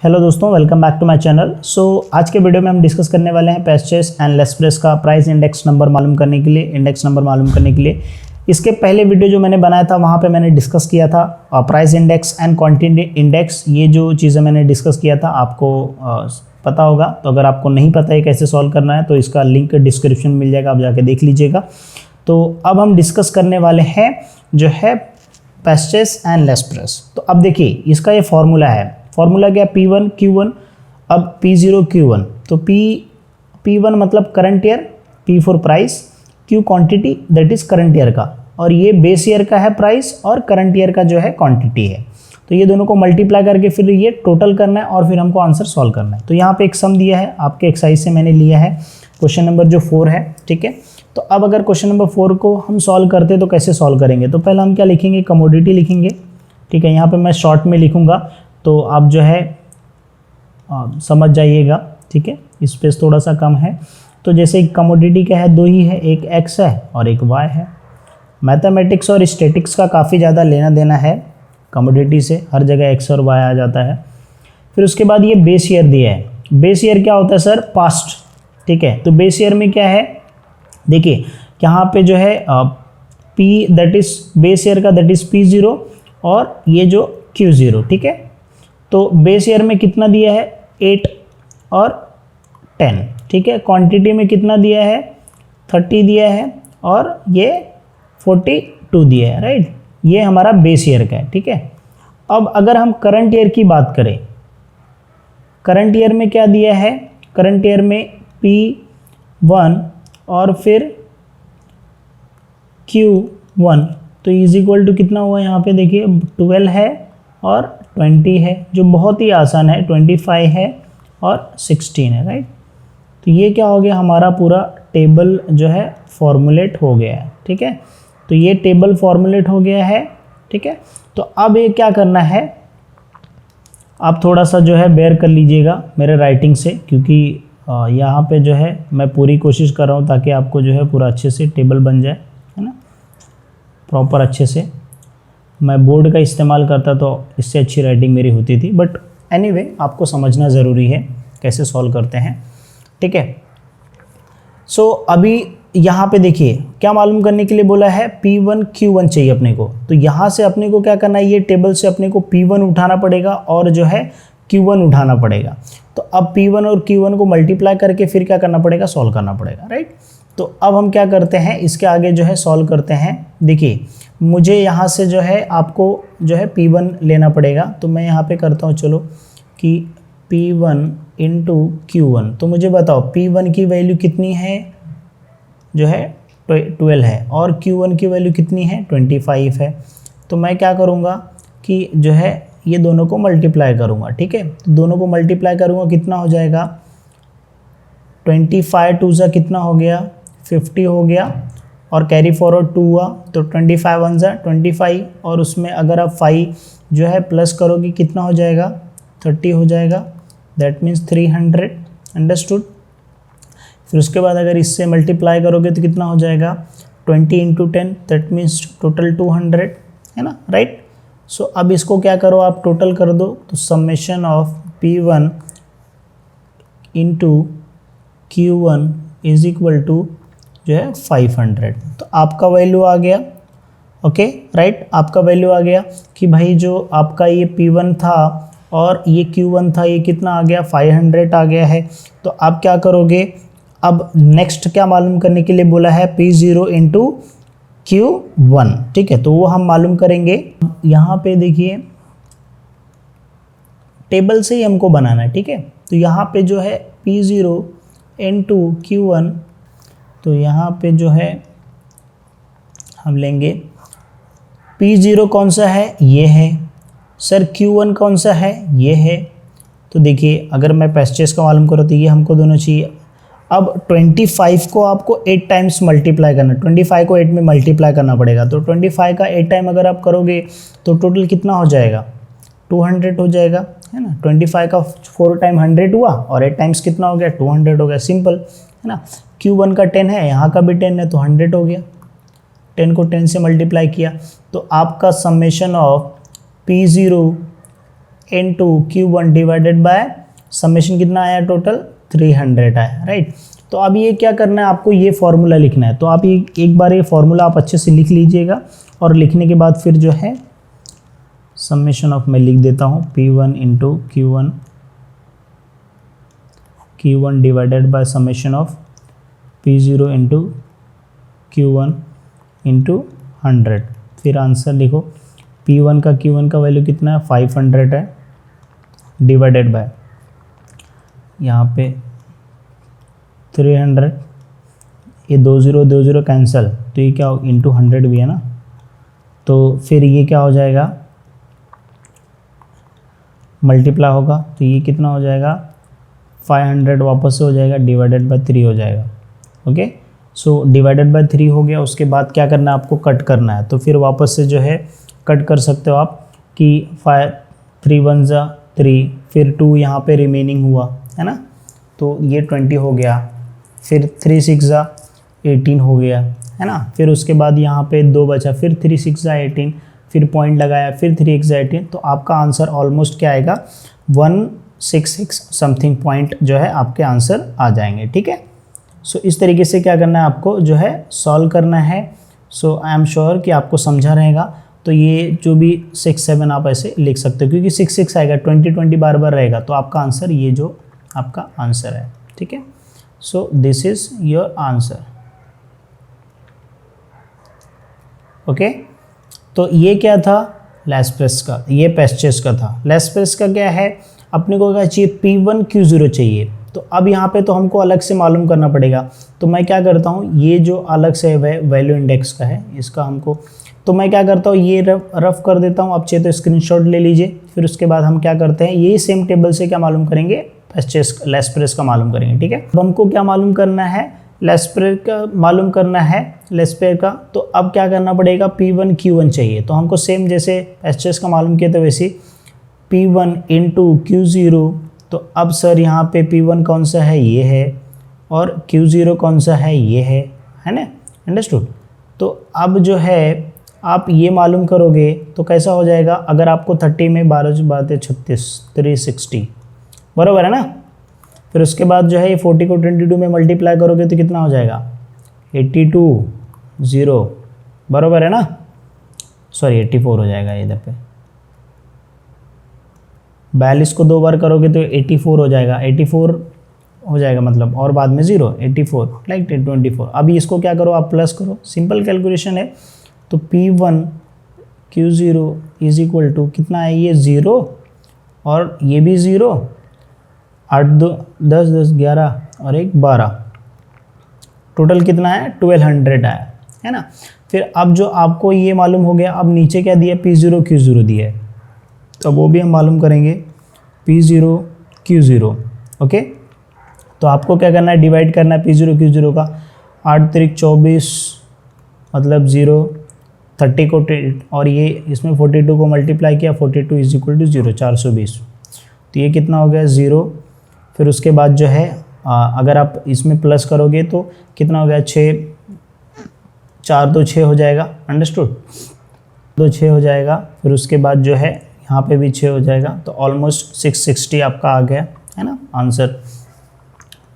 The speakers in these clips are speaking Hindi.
हेलो दोस्तों, welcome back to my channel. आज के वीडियो में हम डिस्कस करने वाले हैं परचेस एंड लेस प्राइस का प्राइस इंडेक्स नंबर मालूम करने के लिए, इंडेक्स नंबर मालूम करने के लिए। इसके पहले वीडियो जो मैंने बनाया था वहाँ पे मैंने डिस्कस किया था price index and quantity index. ये जो चीज़ें मैंने डिस्कस किया था आपको पता होगा। तो अगर आपको नहीं पता है कैसे सॉल्व करना है तो इसका लिंक डिस्क्रिप्शन में मिल जाएगा, आप जाके देख लीजिएगा। तो अब हम डिस्कस करने वाले हैं जो है परचेस एंड लेस प्राइस। तो अब देखिए इसका ये फॉर्मूला है। फॉर्मूला क्या? P1 Q1, अब P0 Q1। तो P1 मतलब current year, P for price, Q quantity that is current year का, और ये बेस ईयर का है प्राइस और करंट ईयर का जो है क्वांटिटी है। तो ये दोनों को मल्टीप्लाई करके फिर ये टोटल करना है और फिर हमको आंसर सॉल्व करना है। तो यहाँ पे एक सम दिया है आपके एक्सरसाइज से मैंने लिया है, क्वेश्चन नंबर जो 4 है, ठीक है। तो अब अगर क्वेश्चन नंबर 4 को हम सॉल्व करते तो कैसे सॉल्व करेंगे? तो पहले हम क्या लिखेंगे? कमोडिटी लिखेंगे, ठीक है। यहाँ पे मैं शॉर्ट में लिखूंगा तो आप जो है समझ जाइएगा, ठीक है। स्पेस थोड़ा सा कम है। तो जैसे कमोडिटी क्या है, दो ही है, एक एक्स है और एक वाई है। मैथमेटिक्स और स्टैटिक्स का काफ़ी ज़्यादा लेना देना है कमोडिटी से, हर जगह एक्स और वाई आ जाता है। फिर उसके बाद ये बेस ईयर दिया है। बेस ईयर क्या होता है सर? पास्ट, ठीक है। तो बेस ईयर में क्या है, देखिए यहाँ पे जो है P that is base year का दैट इज P0 और ये जो Q0, ठीक है। तो बेस ईयर में कितना दिया है? 8 और 10, ठीक है। क्वांटिटी में कितना दिया है? 30 दिया है और ये 42 दिया है, राइट। ये हमारा बेस ईयर का है, ठीक है। अब अगर हम करंट ईयर की बात करें, करंट ईयर में क्या दिया है? करंट ईयर में P1 और फिर Q1, तो इज इक्वल टू कितना हुआ? यहाँ पे देखिए 12 है और 20 है, जो बहुत ही आसान है। 25 है और 16 है, राइट। तो ये क्या हो गया? हमारा पूरा टेबल जो है फॉर्मुलेट हो गया है, ठीक है। तो ये टेबल फॉर्मुलेट हो गया है, ठीक है। तो अब ये क्या करना है, आप थोड़ा सा जो है बेयर कर लीजिएगा मेरे राइटिंग से, क्योंकि यहाँ पे जो है मैं पूरी कोशिश कर रहा हूँ ताकि आपको जो है पूरा अच्छे से टेबल बन जाए, है ना, प्रॉपर अच्छे से। मैं बोर्ड का इस्तेमाल करता तो इससे अच्छी राइटिंग मेरी होती थी, बट एनीवे आपको समझना ज़रूरी है कैसे सॉल्व करते हैं, ठीक है। सो अभी यहाँ पे देखिए क्या मालूम करने के लिए बोला है? P1 Q1 चाहिए अपने को। तो यहाँ से अपने को क्या करना है? ये टेबल से अपने को P1 उठाना पड़ेगा और जो है Q1 उठाना पड़ेगा। तो अब P1 और Q1 को मल्टीप्लाई करके फिर क्या करना पड़ेगा? सॉल्व करना पड़ेगा, राइट। तो अब हम क्या करते हैं, इसके आगे जो है सॉल्व करते हैं। देखिए मुझे यहाँ से जो है आपको जो है P1 लेना पड़ेगा। तो मैं यहाँ पे करता हूँ, चलो कि P1 इंटू Q1। तो मुझे बताओ P1 की वैल्यू कितनी है? जो है 12 है, और Q1 की वैल्यू कितनी है? 25 है। तो मैं क्या करूँगा कि जो है ये दोनों को मल्टीप्लाई करूँगा, ठीक है। तो दोनों को मल्टीप्लाई करूँगा, कितना हो जाएगा? 25 टू ज़ा कितना हो गया? 50 हो गया, और कैरी फॉरवर्ड 2 हुआ तो 25 1 ज़ा 25, और उसमें अगर आप 5 जो है प्लस करोगे कितना हो जाएगा? 30 हो जाएगा। That means 300, understood. फिर उसके बाद अगर इससे मल्टीप्लाई करोगे तो कितना हो जाएगा? 20 इंटू 10, दैट मीन्स टोटल 200, है ना, राइट। सो अब इसको क्या करो, आप टोटल कर दो। तो summation of P1 into Q1 is equal to जो है 500। तो आपका वैल्यू आ गया, ओके, राइट। आपका वैल्यू आ गया कि भाई जो आपका ये P1 था और ये Q1 था, ये कितना आ गया? 500 आ गया है। तो आप क्या करोगे? अब नेक्स्ट क्या मालूम करने के लिए बोला है? P0 इंटू Q1, ठीक है। तो वो हम मालूम करेंगे। यहाँ पे देखिए टेबल से ही हमको बनाना है, ठीक है। तो यहाँ पे जो है P0 इंटू Q1, तो यहाँ पे जो है हम लेंगे P0 कौन सा है? ये है सर। Q1 कौन सा है? ये है। तो देखिए अगर मैं परचेस का मालूम करूँ तो ये हमको दोनों चाहिए। अब 25 को आपको 8 टाइम्स मल्टीप्लाई करना, 25 को 8 में मल्टीप्लाई करना पड़ेगा। तो 25 का 8 टाइम अगर आप करोगे तो टोटल कितना हो जाएगा? 200 हो जाएगा, है ना। 25 का 4 टाइम 100 हुआ और 8 टाइम्स कितना हो गया? 200 हो गया, सिंपल, है ना। Q1 का 10 है, यहाँ का भी 10 है, तो 100 हो गया। 10 को 10 से मल्टीप्लाई किया तो आपका summation of P0 into Q1 divided by summation कितना आया टोटल 300 आया, राइट। तो अब ये क्या करना है आपको, ये फॉर्मूला लिखना है। तो आप ये एक बार ये फॉर्मूला आप अच्छे से लिख लीजिएगा और लिखने के बाद फिर जो है समेशन ऑफ, मैं लिख देता हूँ P1 into Q1 divided by summation of P0 into Q1 into 100। फिर आंसर लिखो, P1 का वैल्यू कितना है 500 है, डिवाइडेड बाय यहाँ पे 300, ये 20 कैंसिल, तो ये क्या हो इंटू 100 भी है ना, तो फिर ये क्या हो जाएगा मल्टीप्लाई होगा, तो ये कितना हो जाएगा 500 वापस से हो जाएगा, डिवाइडेड बाय 3 हो जाएगा। ओके, सो डिवाइडेड बाय 3 हो गया। उसके बाद क्या करना है आपको, कट करना है। तो फिर वापस से जो है कट कर सकते हो आप कि 3 1 जा 3, फिर 2 यहाँ पे रिमेनिंग हुआ है ना, तो ये 20 हो गया। फिर 3 6 जा 18 हो गया है ना। फिर उसके बाद यहाँ पे 2 बचा, फिर 3 6 जा 18, फिर पॉइंट लगाया, फिर 3 6 जा 18। तो आपका आंसर ऑलमोस्ट क्या आएगा 166 समथिंग पॉइंट जो है आपके आंसर आ जाएंगे, ठीक है। सो इस तरीके से क्या करना है आपको जो है सॉल्व करना है। सो आई एम श्योर कि आपको समझा रहेगा। तो ये जो भी 6 7 आप ऐसे लिख सकते हो, क्योंकि 6 6 आएगा, 20 20 बार बार रहेगा, तो आपका आंसर ये जो आपका आंसर है, ठीक है। So this is your answer. Okay, तो ये क्या था लेस्प्रेस का, ये पेस्चेस का था। लेस्प्रेस का क्या है, अपने को क्या चाहिए P1 Q0 चाहिए। तो अब यहाँ पे तो हमको अलग से मालूम करना पड़ेगा। तो मैं क्या करता हूँ, ये जो अलग से वैल्यू इंडेक्स का है इसका हमको, तो मैं क्या करता हूँ ये रफ कर देता हूँ। आप चाहिए तो स्क्रीनशॉट ले लीजिए। फिर उसके बाद हम क्या करते हैं, यही सेम टेबल से क्या मालूम करेंगे, लेस्प्रेस का मालूम करेंगे, ठीक है। अब हमको क्या मालूम करना है, लेस्प्रेस का मालूम करना है, लेस्प्रेस का। तो अब क्या करना पड़ेगा, P1 Q1 चाहिए। तो हमको सेम जैसे पेस्चेस का मालूम किया था वैसे P1 इंटू Q0। तो अब सर यहाँ पे P1 कौन सा है, ये है, और Q0 कौन सा है, ये है ना, अंडरस्टूड। तो अब जो है आप ये मालूम करोगे तो कैसा हो जाएगा, अगर आपको 30 में 12 बातें 36 360 बराबर है ना। फिर उसके बाद जो है ये 40 को 22 में मल्टीप्लाई करोगे तो कितना हो जाएगा 82 0 बराबर है ना, सॉरी 84 हो जाएगा इधर पे। 42 को 2 बार करोगे तो 84 हो जाएगा, 84 हो जाएगा मतलब, और बाद में 0 84 लाइक 24। अभी इसको क्या करो आप प्लस करो, सिंपल कैलकुलेशन है। तो P1 Q0 is equal to कितना है, ये 0 और ये भी 0, 8 2 10 10 11 और 1 12, टोटल कितना है 1200 आया है ना। फिर अब जो आपको ये मालूम हो गया, अब नीचे क्या दिया P0 Q0 दिया है, तो वो भी हम मालूम करेंगे P0 Q0। ओके, तो आपको क्या करना है, डिवाइड करना है P0 Q0 का। 8 3 24 मतलब 0, 30 को और ये इसमें 42 को मल्टीप्लाई किया, 42 इज इक्वल टू 0 420। तो ये कितना हो गया 0। फिर उसके बाद जो है अगर आप इसमें प्लस करोगे तो कितना हो गया 6 4 2 6 हो जाएगा, अंडरस्टूड, 2 6 हो जाएगा। फिर उसके बाद जो है यहाँ पे भी 6 हो जाएगा, तो ऑलमोस्ट 660 आपका आ गया है ना आंसर।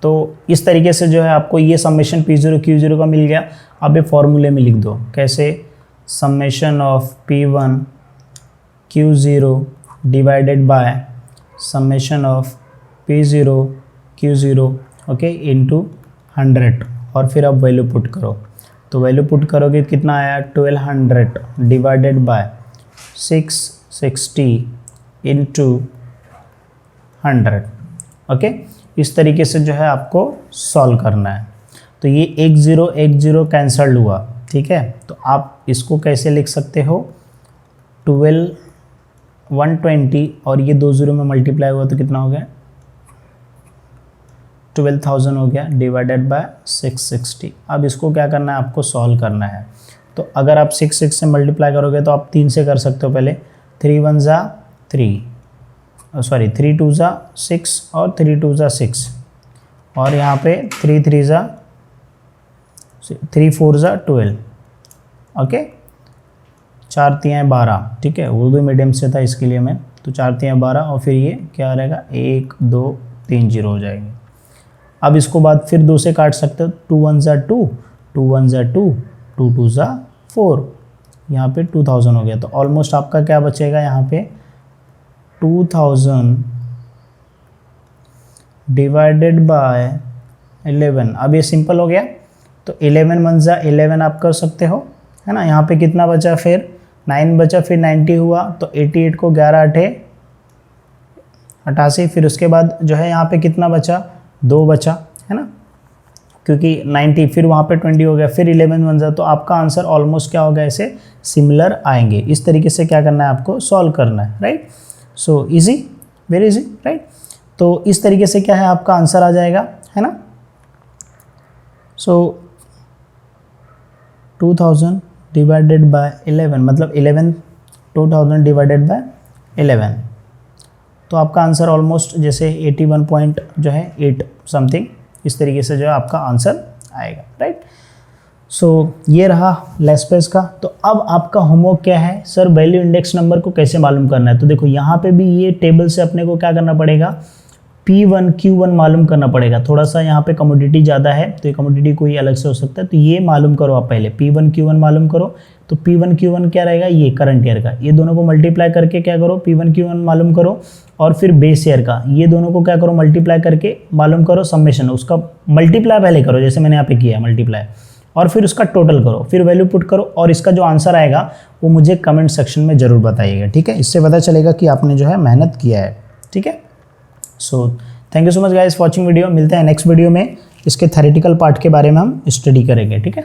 तो इस तरीके से जो है आपको ये समेशन P0 Q0 का मिल गया। अब ये फॉर्मूले में लिख दो, कैसे, summation of P1 Q0 divided by summation of P0 Q0 okay into 100, और फिर आप वैल्यू पुट करो। तो वैल्यू पुट करोगे कितना आया 1200 डिवाइडेड बाय 660 इंटू 100। ओके, इस तरीके से जो है आपको सॉल्व करना है। तो ये 1 0 1 0 कैंसल्ड हुआ, ठीक है। तो आप इसको कैसे लिख सकते हो, 12 120 और ये 2 0 में मल्टीप्लाई हुआ तो कितना हो गया 12,000 हो गया, डिवाइडेड बाय 660। अब इसको क्या करना है, आपको सॉल्व करना है। तो अगर आप 6 6 से मल्टीप्लाई करोगे तो आप 3 से कर सकते हो। पहले 3 1 जा 3, सॉरी 3 2 जा 6 और 3 2 जा 6, और यहाँ पे 3 3 जा 3 4 जा 12, ओके, 4 3 12, ठीक है। उर्दू मीडियम से था इसके लिए मैं, तो तो 4 3 12 और फिर ये क्या रहेगा 1 2 3 0 हो जाएंगे। अब इसको बाद फिर 2 से काट सकते हो, 2 1 ज़ा 2, 2 1 ज़ा 2, 2 2 ज़ा 4, यहाँ पे 2000 हो गया। तो ऑलमोस्ट आपका क्या बचेगा यहाँ पे 2000 डिवाइडेड बाय 11। अब ये सिंपल हो गया, तो 11 1 ज़ा 11 आप कर सकते हो, है ना। यहाँ पे कितना बचा, फिर 9 बचा, फिर 90 हुआ, तो 88 को 11 8 88, फिर उसके बाद जो है यहाँ पे कितना बचा, 2 बचा, है ना, क्योंकि 90 फिर वहाँ पे 20 हो गया, फिर 11 1 ज़ा, तो आपका आंसर ऑलमोस्ट क्या होगा, ऐसे सिमिलर आएंगे। इस तरीके से क्या करना है आपको, सॉल्व करना है, right. So easy, very easy, right. तो इस तरीके से क्या है आपका आंसर आ जाएगा, है ना। सो 2000 डिवाइडेड बाय 11 मतलब 11, 2000 डिवाइडेड बाय 11, तो आपका आंसर ऑलमोस्ट जैसे 81 पॉइंट जो है 8 समथिंग, इस तरीके से जो है आपका आंसर आएगा, राइट। सो ये रहा लेस स्पेस का। तो अब आपका होमवर्क क्या है, सर वैल्यू इंडेक्स नंबर को कैसे मालूम करना है। तो देखो यहाँ पे भी ये टेबल से अपने को क्या करना पड़ेगा, P1 Q1 मालूम करना पड़ेगा। थोड़ा सा यहाँ पे कमोडिटी ज़्यादा है, तो ये कमोडिटी कोई अलग से हो सकता है, तो ये मालूम करो आप पहले, P1 Q1 मालूम करो। तो P1 Q1 क्या रहेगा, ये करंट ईयर का, ये दोनों को मल्टीप्लाई करके क्या करो, P1 Q1 मालूम करो। और फिर बेस ईयर का, ये दोनों को क्या करो, मल्टीप्लाई करके मालूम करो समेशन, उसका मल्टीप्लाई पहले करो, जैसे मैंने यहाँ पे किया मल्टीप्लाई, और फिर उसका टोटल करो, फिर वैल्यू पुट करो, और इसका जो आंसर आएगा वो मुझे कमेंट सेक्शन में ज़रूर बताइएगा, ठीक है। इससे पता चलेगा कि आपने जो है मेहनत किया है, ठीक है। So thank you so much guys for watching video. मिलते हैं नेक्स्ट वीडियो में, इसके थ्योरेटिकल पार्ट के बारे में हम स्टडी करेंगे, ठीक है।